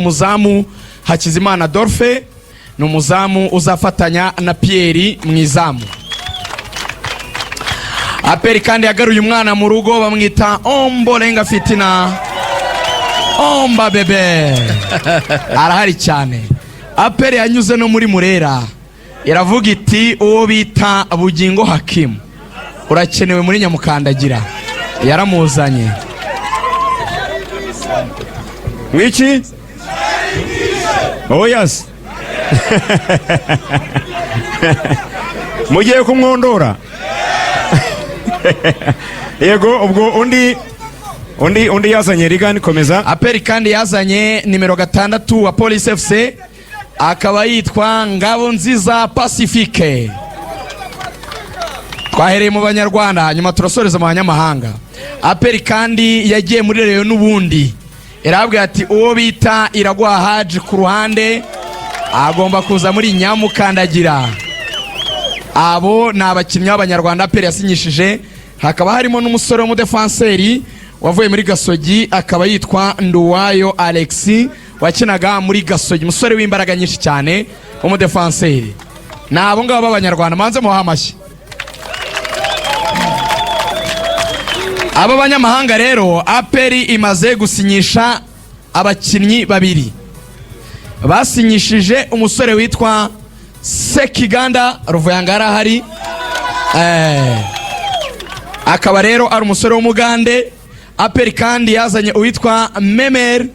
Umuzamu Hakizimana Adolphe ni umuzamu uzafatanya na Pierre mwizamu. Aperi kandi yagaruye umwana mu rugo bamwita Ombolenga Fitina. Omba bebe arahari cyane. Aperi yanyuze no muri Murera iravuga iti uwo bita Bugingo Hakim urakenewe muri Nyamukandagira, yaramuzanye. Mwiki? Oh yes. Mugiye kumwondora. Yego ubwo undi yazanye Rigani komeza. Aperi kandi yazanye nimero 6 wa Police FC akaba yitwa Ngabonziza Pacifique. Twahereye mu Banyarwanda nyuma turasoreza mu banyamahanga. Aperi kandi yagiye muri Rayon n'ubundi irabwira ati uwo bita Iragwa Haji ku ruhande agomba kuza muri Nyamukandagira. Abo ni abakinnyi b'Abanyarwanda Aperi yasinyishije. Hakaba harimo n'umusore w'umudefanseri wavuye muri Gasogi akaba yitwa Nduwayo Alexis wakinaga muri Gasogi, umusore w'imbaraga nyinshi cyane w'umudefanseri. Nabo ngabo b'Abanyarwanda manze muha amashyi. Aba banyamahanga rero Aperi imaze gusinyisha abakinnyi babiri. Basinyishije umusore witwa Sekiganda Ruvuyanga hari akaba rero ari umusore w'Umugande. Aperi kandi yazanye uwitwa Memer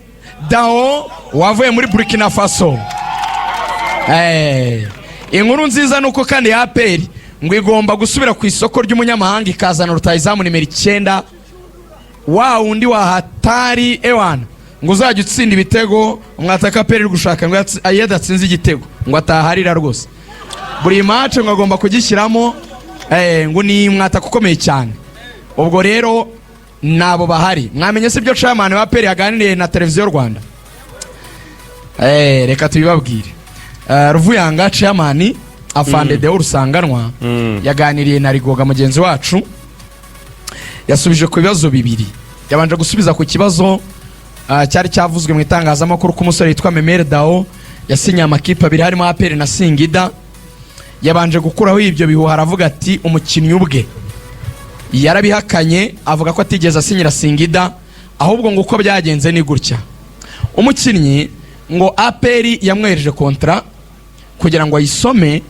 Dao wavuye muri Burkina Faso. Inkuru nziza nuko kandi Aperi ngo igomba gusubira ku isoko ry'umunyamahanga ikazana rutayizamu nimero 9 wa undi wa hatari ewana ngo uzajya utsinda ibitego umwataka Aperi gushaka ngo yadatsinze igitego ngo ataharira rwose buri match ngo agomba kugishyiramo ngo ni mwataka ukomeye cyane. Ubwo rero nabo bahari mwamenye se byo chairman wa Aperi yaganiriye na televiziyo Rwanda. Reka tubibabwire. Ruvuyanga chairman Afande Deo Rusanganwa yaganiriye na Rigoga mugenzi wacu yasubije ku bibazo bibiri. Yabanje gusubiza ku kibazo cyari cyavuzwe mu itangazamakuru ko umusore yitwa Memer Dao yasinye amakipe abiri harimo Aperi na Singida. Yabanje gukuraho ibyo bihuha aravuga ati umukinnyi ubwe yarabihakanye avuga ko atigeze asinyira Singida ahubwo ngo uko byagenze ni gutya. Umukinnyi ngo Aperi yamwereje kontra kugira ngo ayisome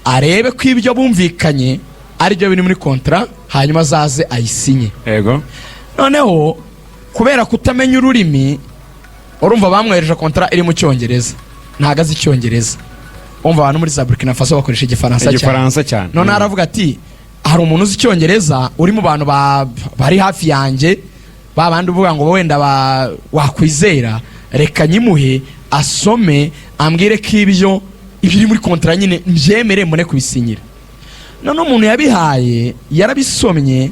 arebe ko ibyo bumvikanye ari byo biri muri kontra hanyuma azaze ayisinye. Yego. Noneho kubera kutamenya ururimi urumva bamwereje kontra iri mu Cyongereza ntago azi Icyongereza. Umva abantu muri za Burkina Faso bakoresha Igifaransa cyane. None aravuga ati hari umuntu uzi Icyongereza uri mu bantu bari hafi yanjye babandi uvuga ngo wenda wakwizera reka nyimuhe asome ambwire ko ibyo ibiri muri kontra nyine mbyemere mbone kubisinyira. None umuntu yabihaye yarabisomye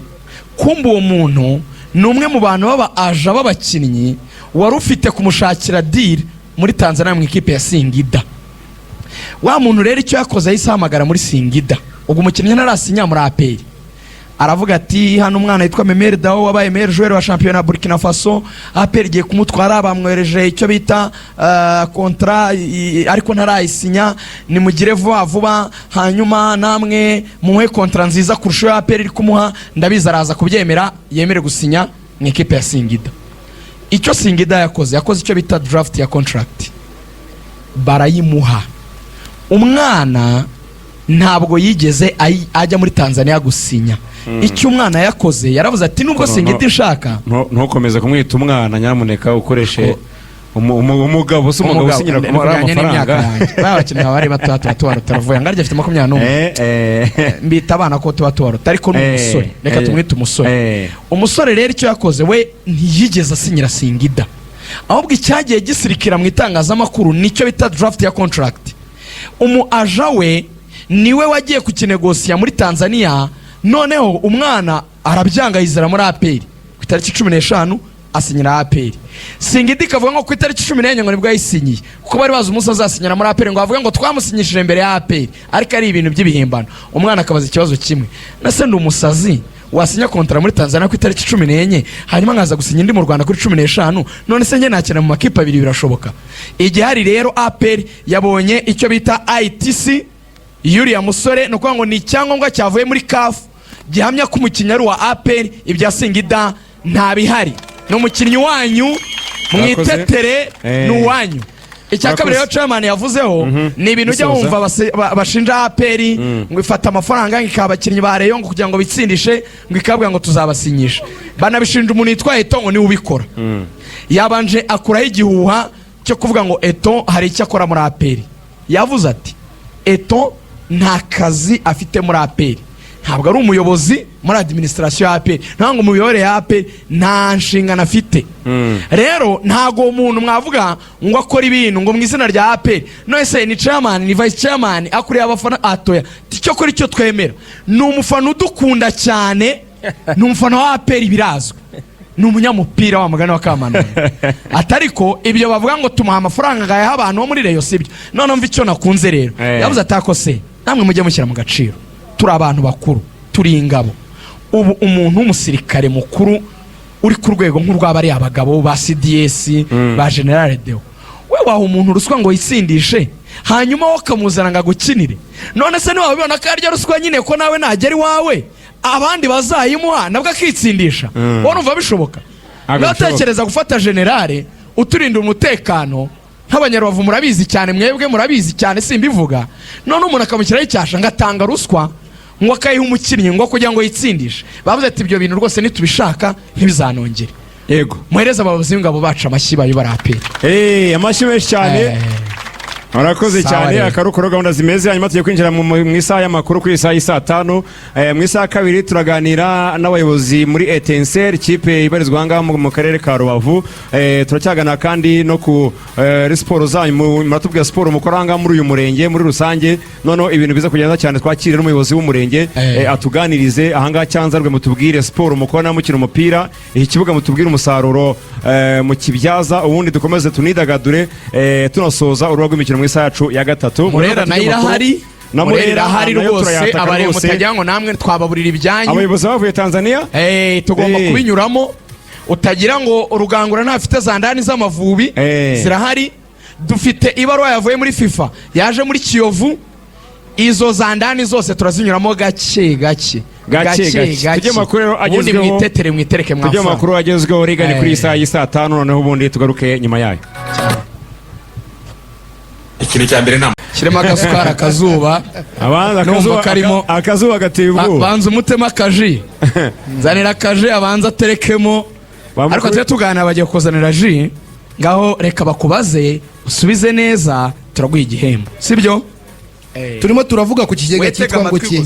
kumba uwo muntu ni umwe mu bantu baba aja b'abakinnyi wari ufite kumushakira deal muri Tanzania mu ikipe ya Singida. Wa muntu rero icyo yakoze ayisamagara muri Singida ubwo umukinnyi narasinya muri Aperi aravuga ati hano umwana yitwa Memer Dao wabaye meilleur joueur wa championnat Burkina Faso Aperi giye kumutwara bamwereje icyo bita kontra ariko ntarayisinya nimugire vuba hanyuma namwe muhe kontra nziza kurusha Aperi iri kumuha ndabiza araza kubyemera yemere gusinya mu ikipe ya Singida. Icyo Singida yakoze icyo bita draft ya contract barayimuha. Umwana ntabwo yigeze ajya muri Tanzania gusinya. Icyo umwana yakoze yaravuze ati nubwo Singida ishaka ntukomeze kumwita umwana nyamuneka ukoreshe umugabo se umugabo usinyira ku mafaranga. Babakinnyi bari batatu turavuye ngarije afite 21 mbita abana ko tuba ariko n'umusore reka tumwite umusore. Umusore rero icyo yakoze we ntiyigeze asinyira Singida ahubwo icyagiye gisirikira mu itangazamakuru nicyo bita draft ya contract. Aja we niwe wagiye kukinegosiya muri Tanzania. Noneho umwana arabyanga yizera muri Aperi ku itariki 15 asinyira Aperi. Singida ikavuga ngo ku itariki 14 ngo nibwo yayisinyiye kuko bari bazi umunsi azasinyira muri Aperi ngo avuga ngo twamusinyishije imbere ya Aperi ariko ari ibintu by'ibihimbano. Umwana akabaza ikibazo kimwe nase ndi umusazi wasinya kontra muri Tanzania ku itariki 14 hanyuma nkaza gusinya indi mu Rwanda kuri 15 none se nge nakina mu makipe abiri birashoboka. Igihe hari rero APR yabonye icyo bita ITC Yuriya musore no ngo ni icyangombwa cyavuye muri CAF gihamya ko umukinnyi ari wa APR ibya Singida nta bihari no mukinnyi wanyu mwitetere n'uwanyu. Icyakabiri rero chairman yavuzeho ni ibintu ujya wumva bashinja APR ngo ifata amafaranga ngikabakinnyi ba Rayon ngo kugira ngo bitsindishe ngo ikabwa ngo tuzabasinyisha. Banabishinja umuntu yitwa Eto ngo ni ubikora. Yabanje akuraho igihuha cyo kuvuga ngo Eto hari icyo akora muri APR. Yavuze ati Eto nta kazi afite muri APR. Ntabwo ari umuyobozi muri administration ya APR. Ntango umuyobore ya APR nta nshingano afite. Rero ntago umuntu mwavuga ngo akora ibintu ngo mu izina rya APR. No ese ni chairman ni vice chairman akuriye abafana atoya. Ticyo kuri cyo twemera. Ni umufana udukunda cyane. Ni umufana wa APR birazwe. Ni umunyamupira wa mugana wa Kamana. Atariko ibyo bavuga ngo tumuha amafaranga ngaye abantu bo muri Rayon sibyo. None mva icyo nakunze rero. Yavuze atako se namwe mujye mushyira mu gaciro. Turi abantu bakuru, turi ingabo. Ubu umuntu w'umusirikare mukuru uri ku rwego nk'urw'abari abagabo ba CDS ba General Deo. We waho umuntu ruswa ngo yitsindishe hanyuma wakamuzana ngo agukinire. None se niba bibona ko arya ruswa nyine ko nawe nagera iwawe abandi bazayimuha nabwo akitsindisha. Wowe umva bishoboka? Natekereza gufata General uturinda umutekano nk'Abanyarwanda murabizi cyane mwebwe murabizi cyane simbivuga. None umuntu akamukiraho icyasha ngatanga ruswa ngo akayiha umukinnyi ngo kugira ngo yitsindishe. Bavuze ati ibyo bintu rwose nitubishaka ntibizanongere. Yego muhereza abayobozi ngabo baca amashyi bayo barapera. Amashyi menshi cyane. Murakoze cyane akarukoro gahunda zimeze hanyuma tugiye kwinjira mu isaha y'amakuru kuri isaha y'isa 5 mu isaha kabiri turaganira n'abayobozi muri Etincelle kipe ibarizwa hanga mu karere ka Rubavu. Turacyagana kandi no ku sport zanyu muratubwira sport mukoranga muri uyu murenge muri rusange noneho ibintu biza kugenda cyane twakirira n'umuyobozi w'umurenge atuganirize ahanga cyanzarwe mutubwire sport mukora mukina umupira iki kibuga mutubwire umusaruro mu kibyaza ubundi dukomeze tunidagadure tunasoza urugo rw'imikino mu isaha yacu ya gatatu. Murera na irahari Murera hari rwose abari mutajya ngo namwe twababurira ibyanyu. Abayobozi bavuye Tanzania tugomba kubinyuramo utagira ngo urugangura ntafite zandani z'amavubi zirahari. Dufite ibaruwa yavuye muri FIFA yaje muri Kiyovu. Izo zandani zose turazinyuramo gake tujye makuru agezweho mwitereke mwafa tujye makuru agezweho rigani kuri isaha y'isa 5 noneho ubundi tugaruke nyuma yayo. Ikintu cya mbere kirema agasukara akazuba abanza akazuba gateye ubwoba banza umutema akaji nzanira akaji abanza aterekemo ariko tujye tugana bagiye kuzanira ji ngaho reka bakubaze usubize neza turaguha igihembo sibyo. Turimo turavuga ku kigega cyitwa ngo ki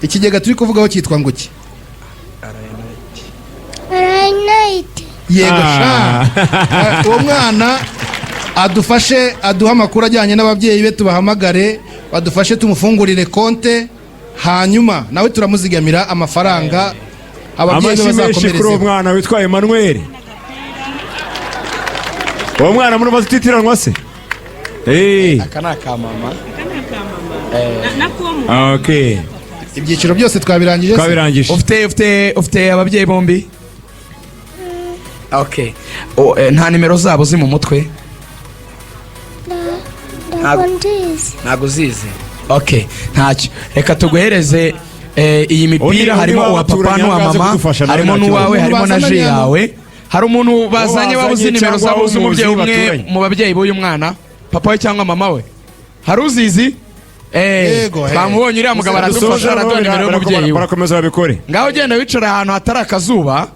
ikigega turi kuvugaho cyitwa ngo ki yego sha uwo mwana adufashe aduha amakuru ajyanye n'ababyeyi be tubahamagare badufashe tumufungurire konte hanyuma nawe turamuzigamira amafaranga ababyeyi bazakomereza. Kuri umwana witwa Emmanuel uwo mwana muri bazititiranwa se akana ka mama okay ibyiciro byose twabirangije ufite ababyeyi bombi okay nta nimero zabo zi mu mutwe ntago zizi okay ntacyo reka tuguhereze iyi mipira harimo uwa papa n'uwa mama harimo n'uwawe harimo na je yawe hari umuntu bazanye wabuze nimero zabo z'umubyeyi umwe mu babyeyi b'uyu mwana papa we cyangwa mama we hari uzizi bamubonye uriya mugabo aradufasha araduha nimero y'umubyeyi we barakomeza babikore ngaho genda wicara ahantu hatari akazuba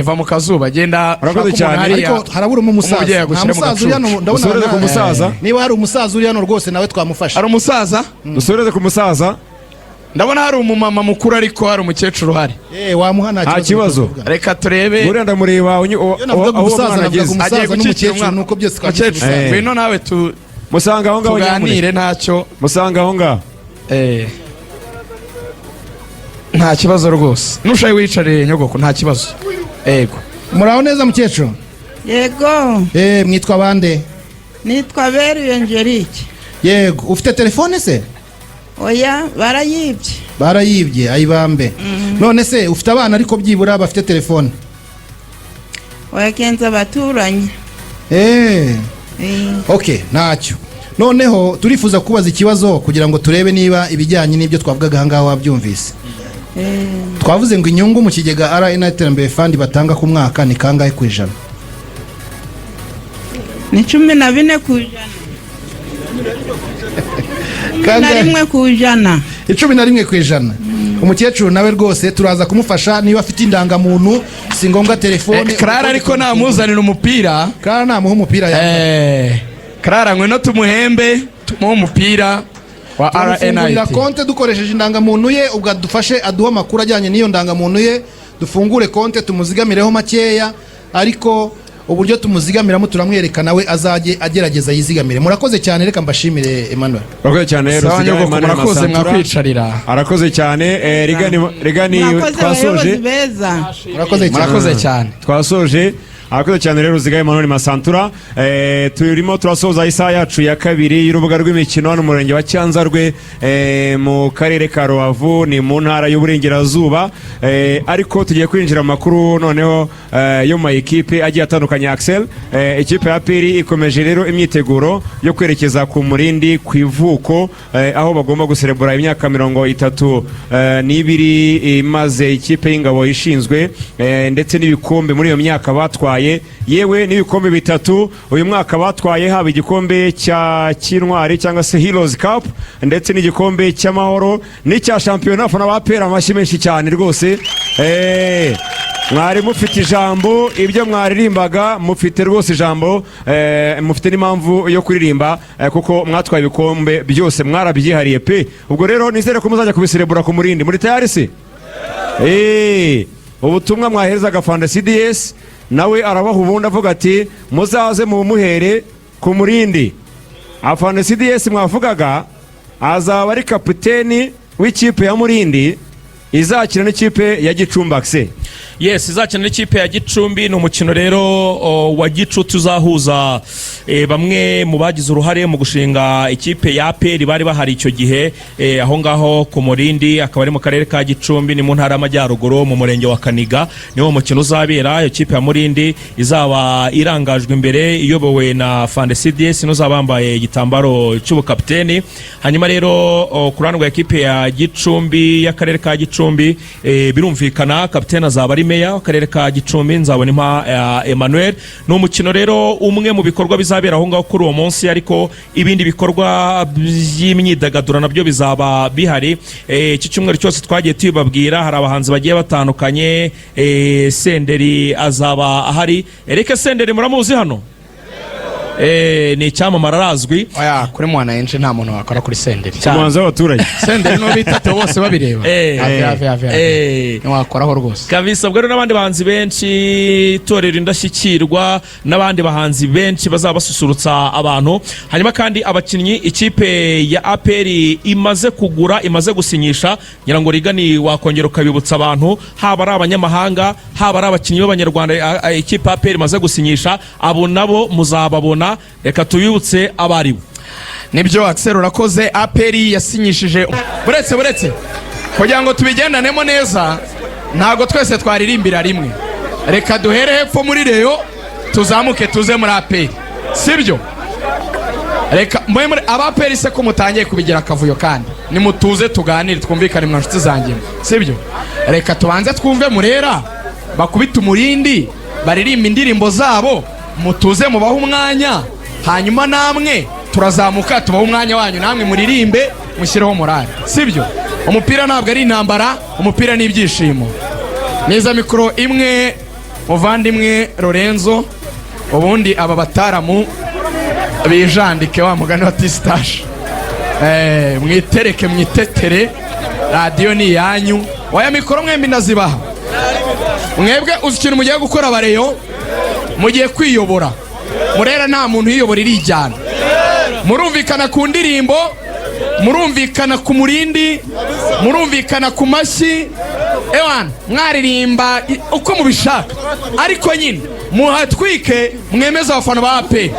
va mu kazuba genda ariko haraburamo umusaza nta musaza uri hano ndabona ku musaza niba hari umusaza uri hano rwose nawe twamufasha. Hari umusaza dusoreze ku musaza ndabona hari umumama mukuru ariko hari umukecuru hari wamuha nta kibazo reka turebe buriya ndamureba aho umusaza agiye n'umukecuru nuko byose twakecuru bino nawe musanga aho ngaho tuganire ntacyo musanga aho ngaho nta kibazo rwose nushaye wicare nyogoko nta kibazo yego. Muraho neza mukecuru? Yego mwitwa bande? Nitwa Beru Angelique. Yego ufite telefone se? Oya barayibye. barayibye ayibambe. None se ufite abana ariko byibura bafite telefone? Wakenza abaturanye. Okay, ntacyo. Noneho turifuza kubaza ikibazo kugira ngo turebe niba ibijyanye n'ibyo twavugaga hangaha wabyumvise. Twavuze ngo inyungu mu kigega RNA Iterambere Fund batanga ku mwaka ni kangahe ku ijana? Ni 14 ku ijana. Kangahe? 11 ku ijana. 11 ku ijana. Umukecuru nawe rwose turaza kumufasha niba afite indangamuntu, si ngombwa telefone. Clara ariko namuzanira umupira. Clara namuha umupira ya. Clara ngwino tumuhembe, tumuha umupira wa RNA. Konte dukoresheje indangamuntu ye ubwo dufashe aduha makuru ajyanye n'iyo ndangamuntu ye, dufungure konte tumuzigamireho makeya, ariko uburyo tumuzigamiramo turamwerekana we azaje agerageza yizigamire. Murakoze cyane, reka mbashimire Emmanuel. Murakoze cyane Ruziga murakoze mwakwicarira. Arakoze cyane Rigani twasoje. Murakoze cyane. Twasoje. Arakoze cyane rero Ruziga Emmanuel Masantura. Turimo turasoza isaha yacu ya kabiri y'urubuga rw'imikino n'umurenge wa Cyanzarwe mu karere ka Rubavu ni mu ntara y'uburengerazuba. Ariko tugiye kwinjira mu makuru noneho yo mu ekipe agiye atandukanye. Axel, ikipe ya Peri ikomeje rero imyiteguro yo kwerekeza ku Murindi ku ivuko, aho bagomba guserebura imyaka 32 imaze ikipe y'ingabo ishinzwe, ndetse n'ibikombe muri iyo myaka batwaye, yewe n'ibikombe 3 uyu mwaka batwaye, haba igikombe cya Kintwari cyangwa se Heroes Cup, ndetse n'igikombe cy'amahoro n'icya shampiyona. Afana ba Peri amashyi menshi cyane rwose. Mwari mufite ijambo, ibyo mwaririmbaga mufite rwose ijambo, mufite n'impamvu yo kuririmba, kuko mwatwaye ibikombe byose mwarabyihariye pe. Ubwo rero nizere ko muzajya kubiserebura ku Murindi. Muri tayari se? Ubutumwa mwaherezaga Fanda CDS nawe arabaha ubundi avuga ati muzaze mu muhere ku Murindi. Afana CDS mwavugaga azaba ari kapiteni w'ikipe ya Murindi izakina n'ikipe ya Gicumbi. Akse Yes, izakina n'ikipe ya Gicumbi. Ni umukino rero wa gicuti uzahuza bamwe mu bagize uruhare mu gushinga ikipe ya Peri bari bahari icyo gihe aho ngaho ku Murindi, akaba ari mu karere ka Gicumbi, ni mu ntara y'Amajyaruguru mu murenge wa Kaniga. Niwo mukino uzabera. Iyo kipe ya Murindi izaba irangajwe imbere iyobowe na Fande CDS n'uzabambaye igitambaro cy'ubukapiteni. Hanyuma rero ku ruhande rwa ikipe ya Gicumbi y'akarere ka Gicumbi birumvikana kapiteni azaba ari meya w'akarere ka Gicumbi Nzabonimpa Emmanuel. Ni umukino rero umwe mu bikorwa bizabera aho ngaho kuri uwo munsi, ariko ibindi bikorwa by'imyidagaduro nabyo bizaba bihari. Iki cyumweru cyose twagiye tubabwira, hari abahanzi bagiye batandukanye. Senderi azaba ahari. Eric Senderi muramuzi hano? Ni icyamamara arazwi. Oya, kuri mwana enje nta muntu wakora kuri Senderi. Umuhanzi w'abaturage. Senderi no bitatu bose babireba. Ni wakoraho rwose. Kabisa. Ubwo n'abandi bahanzi benshi, Torero Indashyikirwa n'abandi bahanzi benshi bazaba basusurutsa abantu. Hanyuma kandi abakinnyi ikipe ya APR imaze kugura, imaze gusinyisha, ngira ngo Rigani wakongera ukabibutsa abantu, haba ari abanyamahanga, haba ari abakinnyi b'abanyarwanda ikipe APR imaze gusinyisha, abo nabo muzababona. Reka tubibutse abaribo. Nibyo Axel urakoze. APR yasinyishije buretse kugira ngo tubigendanemo neza, ntago twese twaririmbira rimwe. Reka duhere hepfo muri Reyo tuzamuke tuze muri APR, sibyo? Reka mwe muri APR se ko mutangiye kubigira akavuyo, kandi nimutuze tuganire twumvikane mwa nshuti zanjye, sibyo? Reka tubanze twumve Murera bakubita Umurindi baririmba indirimbo zabo, mutuze mubaho umwanya, hanyuma namwe turazamuka tubaho umwanya wanyu, namwe muririmbe mushyireho morale, sibyo? Umupira ntabwo ari intambara, umupira ni ibyishimo. Neza mikoro imwe muvandimwe Lorenzo, ubundi aba bataramu bijandike wa mugani wa Tistache. Mwitereke mwitetere, radio ni yanyu. Waya mikoro mwembi ndazibaha. Mwebwe uzi ikintu mugiye gukora Bareyo, mugiye kwiyobora. Murera nta muntu yiyobora irijyana. Murumvikana ku ndirimbo, murumvikana ku Murindi, murumvikana ku mashyi. Ewan mwaririmba uko mubishaka, ariko nyine muhatwike mwemeza abafana ba APR.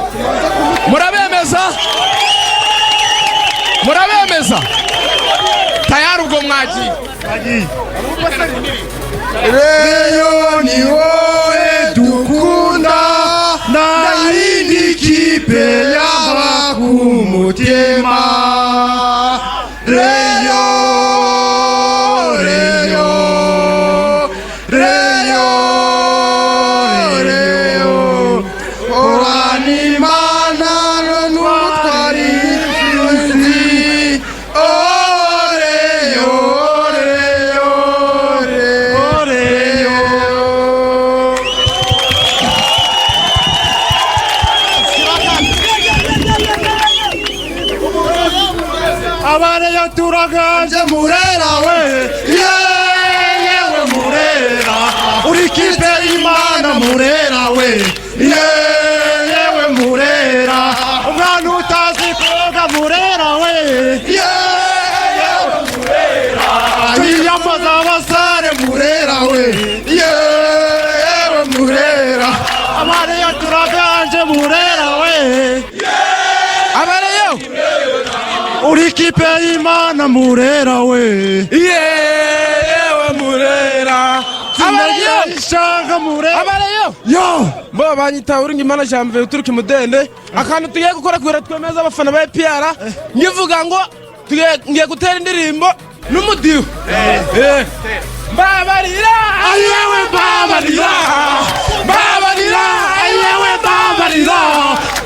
Murabemeza tayari ubwo mwagiye Reyo ni wowe dukunda nta yindi kipe yaba ku mutima Reyo Reyo Reyo Reyo Oranimana n'utwari ifizi Reyo Reyo Reyo Abareyo turaganje Murera we yewe Murera uri kipe y'Imana Murera we yewe Murera umwana utazi koga Murera we yewe Murera twiyambaza abasare Murera we yewe Murera Abareyo turaganje Murera we abareyo uri kipe y'Imana Murera we yewe Murera abareyo ishaka Murera abareyo yo bo banyita uri ngimana jambe uturuka Mudende akantu tugiye gukora kugira twemeza abafana ba APR ngivuga ngo ngiye gutera indirimbo n'umudiho Babarira ayewe babarira Babarira ayewe babarira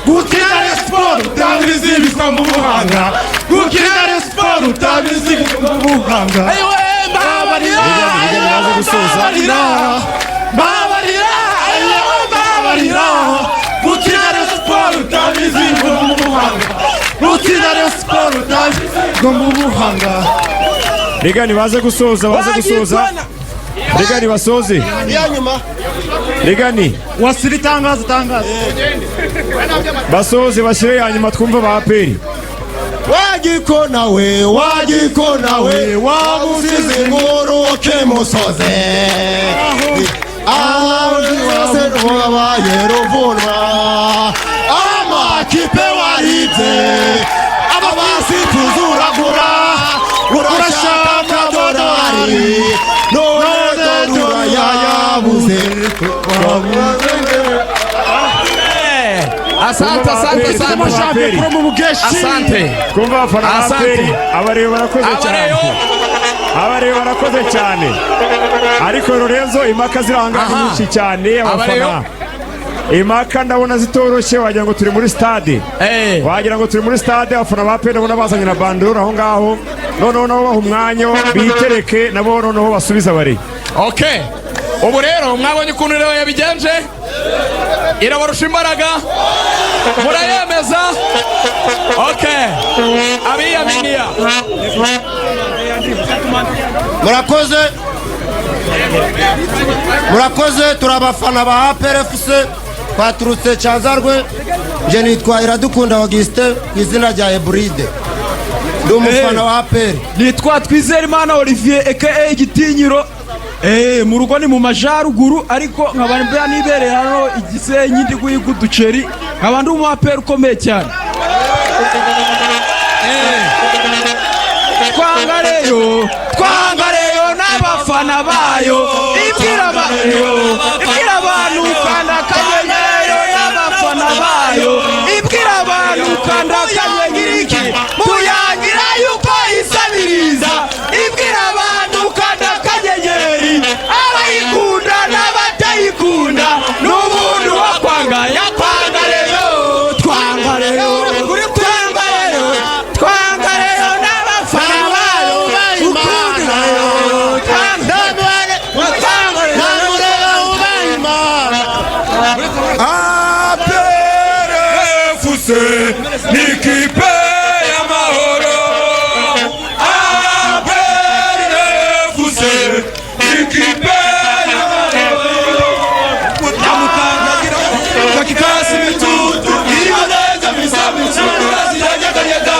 gukina sport utabizi bikwa mu buhanga gukina sport utabizi bikwa mu buhanga ayewe Babarira Babarira Babarira ayewe babarira gukina sport utabizi bikwa mu buhanga gukina sport utabizi bikwa mu buhanga Rigani baze gusoza Rigani basoze Rigani wasiri tangaza basoze bashyire ya nyuma twumva ba APR wagikona we wabuzize inkuru kemusoze aho wese wabaye ruvunwa amakipe waribye abasifuzi uragura urashaka amadolari none turayabuze Asante twumva abafana ba APR abareba barakoze cyane ariko Lorenzo impaka zirahangana nyinshi cyane abafana impaka ndabona zitoroshye wagira ngo turi muri stade abafana ba APR ndabona bazanye na bandora aho ngaho noneho nabo baha umwanya bitereke nabo noneho basubiza bari okay ubu rero mwabonye ukuntu rero yabigenje irabarusha imbaraga murayemeza okay abiyaminiya murakoze turabafana ba APR FC twaturutse Cyanzarwe je nitwa Iradukunda Auguste izina rya Ebride ndi umufana wa APR nitwa Twizerimana Olivier aka Igitinyiro mu rugo ni mu majaruguru ariko nkaba mbya nibereye hano Igisenyi ndi guhiga uduceri nkaba ndi umu APR ukomeye cyane twangareyo n'abafana bayo ibwira abantu kanda kanyenyeri y'abafana bayo ibwira abantu kanda kanyenyeri muyangira yuko isabiriza ibwira abantu kanda kanyenyeri abayikunda n'abatayikunda n'ubundi wakwangaya twangareyo n'abafana bayo APR FC n'ikipe y'amahoro APR FC n'ikipe y'amahoro kakikasi mitutu iboneza misabitu ziranyeganyega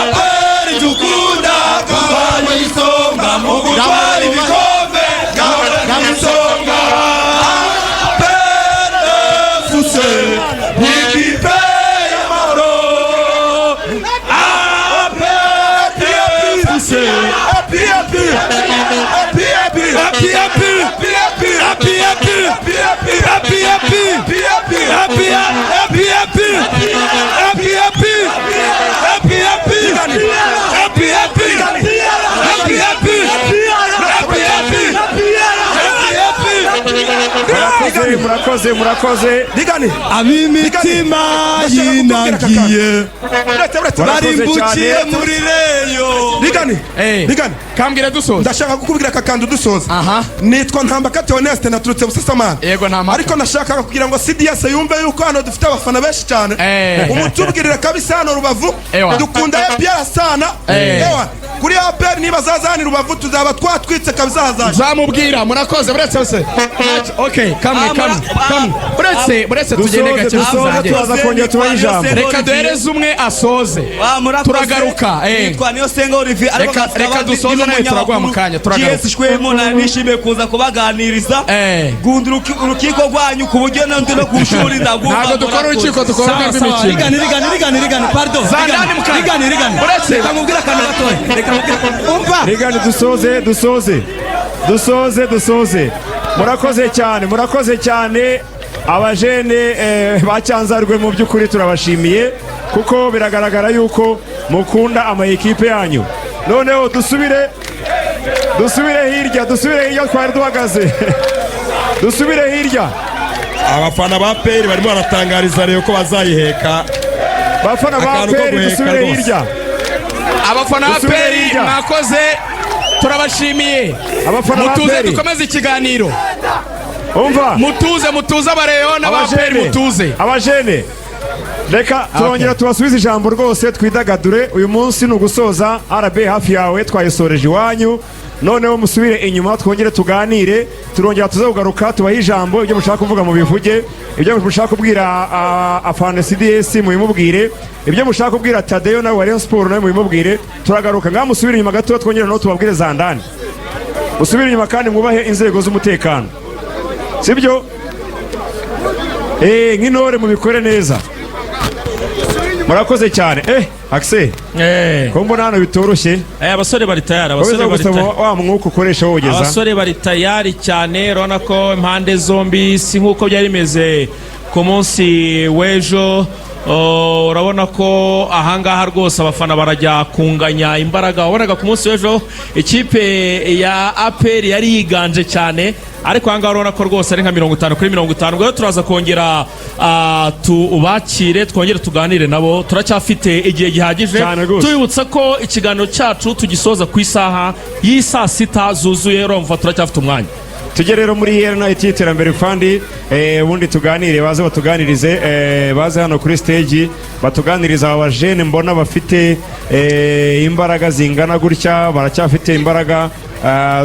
APR dukunda kuvanye isonga mu gutwara ibikombe gahora n'isonga APR FC n'ikipe y'amahoro murakoze ab'imitima yinangiye barimbukiye muri reyo kambwira dusoza ndashaka kukubwira akakandu dusoza nitwa Ntambakate Honeste naturutse Busasamana yego ntama ariko nashakaga kugira ngo CDS yumve yuko hano dufite abafana benshi cyane umutubwirira kabisa hano Rubavu dukunda APR sana ewa kuri APR niba zazani Rubavu tuzaba twatwitse kabisa hazaje zamubwira murakoze buretse bose okay kamwe buretse tugende gake tuzaza kongera tubahe ijambo reka duhereze umwe asoze turagaruka nitwa Niyosenga Olivier reka dusoze nawe turaguha mu kanya turagaruka shwemo nishimiye kuza kubaganiriza gundura urukiko rwanyu ku buryo ndi no kushuri ndagumva ntabwo dukora urukiko dukora urw'imikino rigani pardon rigani buretse ndamubwira akantu gatoya reka umva rigani dusoze murakoze cyane abajene bacyanzarwe mu by'ukuri turabashimiye kuko biragaragara yuko mukunda ama ekipe yanyu noneho dusubire hirya twari duhagaze dusubire hirya abafana ba APR barimo baratangariza rero ko bazayiheka abafana ba APR dusubire hirya abafana ba APR mwakoze turabashimiye mutuze dukomeze ikiganiro umva mutuze abareyo n'abaperi mutuze abajene reka turongera tubasubize ijambo rwose twidagadure uyu munsi ni ugusoza RB hafi yawe twayisoreje iwanyu noneho musubire inyuma twongere tuganire turongera tuzakugaruka tubahe ijambo ibyo mushaka kuvuga mu bivuge ibyo mushaka kubwira afana CDS mubimubwire ibyo mushaka kubwira Tadeyo nawe wa Rayon Sport nawe mubimubwire turagaruka ngaho musubire inyuma gato twongere no tubabwire za ndani musubire inyuma kandi mwubahe inzego z'umutekano sibyo nk'intore mubikore neza murakoze cyane Axel ko mbona hano bitoroshye abasore bari tayari wa mwuka ukoresha wogeza abasore bari tayari cyane urabona ko impande zombi si nk'uko byari bimeze ku munsi w'ejo urabona ko ahangaha rwose abafana barajya kunganya imbaraga wabonaga ku munsi w'ejo ikipe ya APR yari yiganje cyane ariko ahangaha urabona ko rwose ari nka 50-50 rero turaza kongera tubakire twongere tuganire nabo turacyafite igihe gihagije tubibutsa ko ikiganiro cyacu tugisoza ku isaha y'isa sita zuzuye urumva turacyafite umwanya tujye rero muri Here Night y'iterambere fandi ubundi tuganire baze batuganirize baze hano kuri stage batuganiriza abajene mbona bafite imbaraga zingana gutya baracyafite imbaraga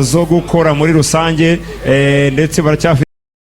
zo gukora muri rusange ndetse baracyafite